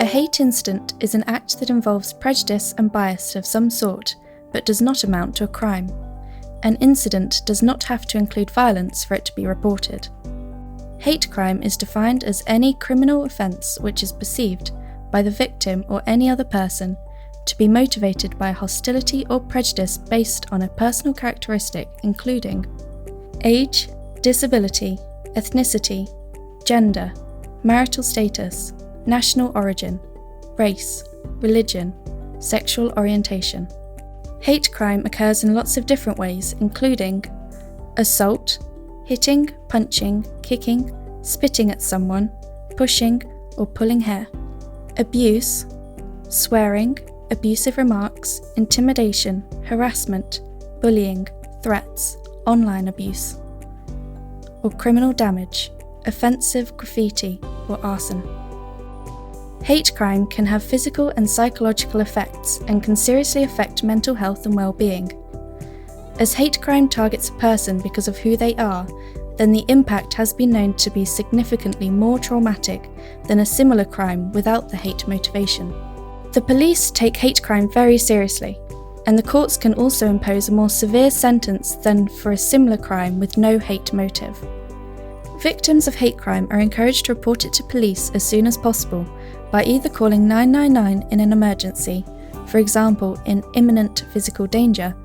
A hate incident is an act that involves prejudice and bias of some sort, but does not amount to a crime. An incident does not have to include violence for it to be reported. Hate crime is defined as any criminal offence which is perceived by the victim or any other person to be motivated by hostility or prejudice based on a personal characteristic including age, disability, ethnicity, gender, marital status, national origin, race, religion, sexual orientation. Hate crime occurs in lots of different ways, including assault, hitting, punching, kicking, spitting at someone, pushing or pulling hair, abuse, swearing, abusive remarks, intimidation, harassment, bullying, threats, online abuse, or criminal damage, offensive graffiti or arson. Hate crime can have physical and psychological effects and can seriously affect mental health and well-being. As hate crime targets a person because of who they are, then the impact has been known to be significantly more traumatic than a similar crime without the hate motivation. The police take hate crime very seriously, and the courts can also impose a more severe sentence than for a similar crime with no hate motive. Victims of hate crime are encouraged to report it to police as soon as possible by either calling 999 in an emergency, for example in imminent physical danger,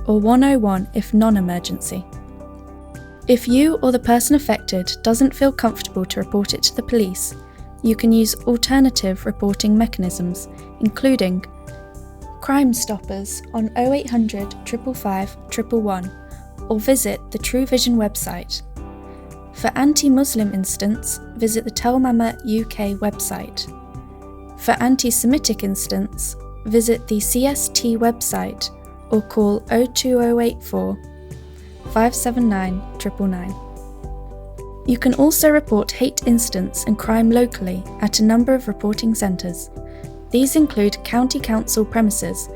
or 101 if non-emergency. If you or the person affected doesn't feel comfortable to report it to the police, you can use alternative reporting mechanisms, including Crime Stoppers on 0800 555 111 or visit the True Vision website. For anti-Muslim incidents, visit the Tell Mama UK website. For anti-Semitic incidents, visit the CST website or call 02084 579 999. You can also report hate incidents and crime locally at a number of reporting centres. These include County Council premises,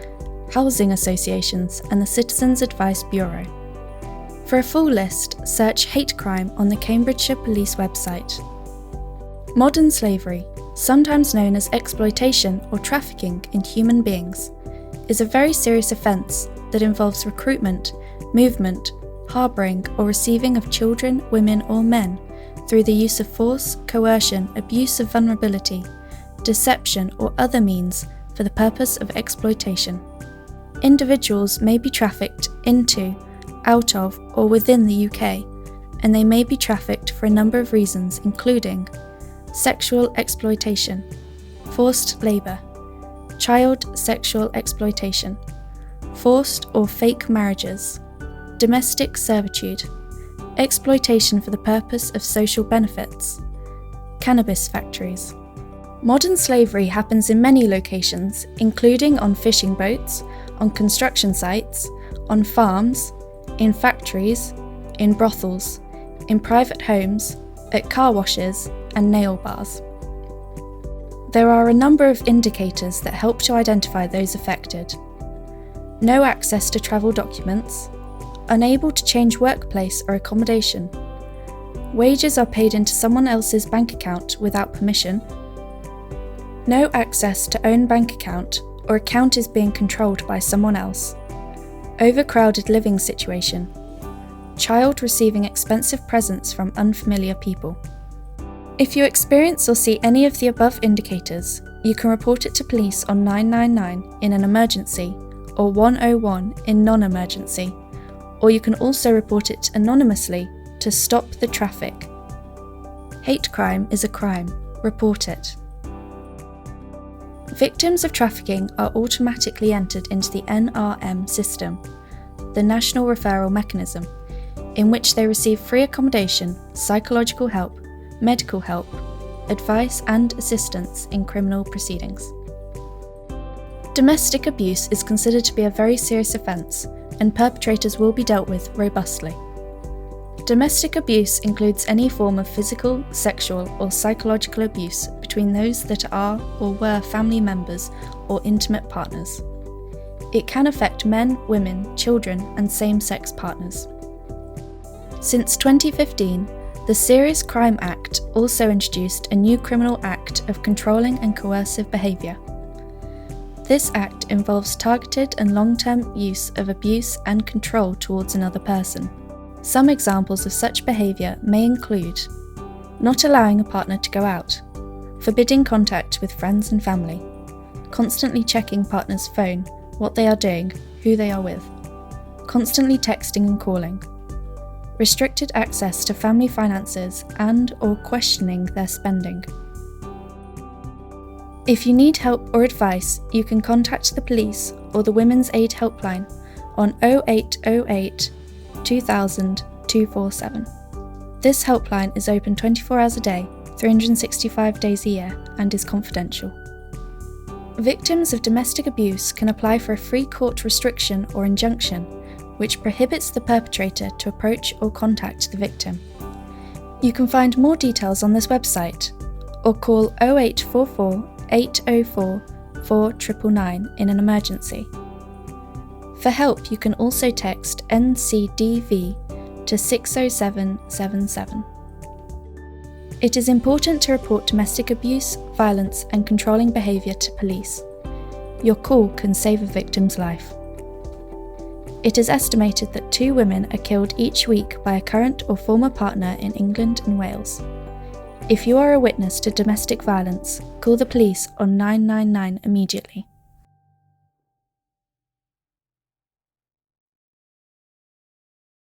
housing associations and the Citizens Advice Bureau. For a full list, search hate crime on the Cambridgeshire Police website. Modern slavery, sometimes known as exploitation or trafficking in human beings, is a very serious offence that involves recruitment, movement, harbouring or receiving of children, women or men through the use of force, coercion, abuse of vulnerability, deception or other means for the purpose of exploitation. Individuals may be trafficked into, out of or within the UK, and they may be trafficked for a number of reasons including sexual exploitation, forced labour, child sexual exploitation, forced or fake marriages, domestic servitude, exploitation for the purpose of social benefits, cannabis factories. Modern slavery happens in many locations, including on fishing boats, on construction sites, on farms, in factories, in brothels, in private homes, at car washes, and nail bars. There are a number of indicators that help to identify those affected. No access to travel documents, unable to change workplace or accommodation, wages are paid into someone else's bank account without permission, no access to own bank account or account is being controlled by someone else, overcrowded living situation, child receiving expensive presents from unfamiliar people. If you experience or see any of the above indicators, you can report it to police on 999 in an emergency or 101 in non-emergency, or you can also report it anonymously to Stop the Traffic. Hate crime is a crime. Report it. Victims of trafficking are automatically entered into the NRM system, the National Referral Mechanism, in which they receive free accommodation, psychological help, medical help, advice and assistance in criminal proceedings. Domestic abuse is considered to be a very serious offence, and perpetrators will be dealt with robustly. Domestic abuse includes any form of physical, sexual or psychological abuse between those that are or were family members or intimate partners. It can affect men, women, children and same-sex partners. Since 2015, The Serious Crime Act also introduced a new criminal act of controlling and coercive behaviour. This act involves targeted and long-term use of abuse and control towards another person. Some examples of such behaviour may include not allowing a partner to go out, forbidding contact with friends and family, constantly checking partner's phone, what they are doing, who they are with, constantly texting and calling, restricted access to family finances and/or questioning their spending. If you need help or advice, you can contact the police or the Women's Aid Helpline on 0808 2000 247. This helpline is open 24 hours a day, 365 days a year, and is confidential. Victims of domestic abuse can apply for a free court restriction or injunction, which prohibits the perpetrator to approach or contact the victim. You can find more details on this website, or call 0844 804 4999 in an emergency. For help, you can also text NCDV to 60777. It is important to report domestic abuse, violence, and controlling behaviour to police. Your call can save a victim's life. It is estimated that 2 women are killed each week by a current or former partner in England and Wales. If you are a witness to domestic violence, call the police on 999 immediately.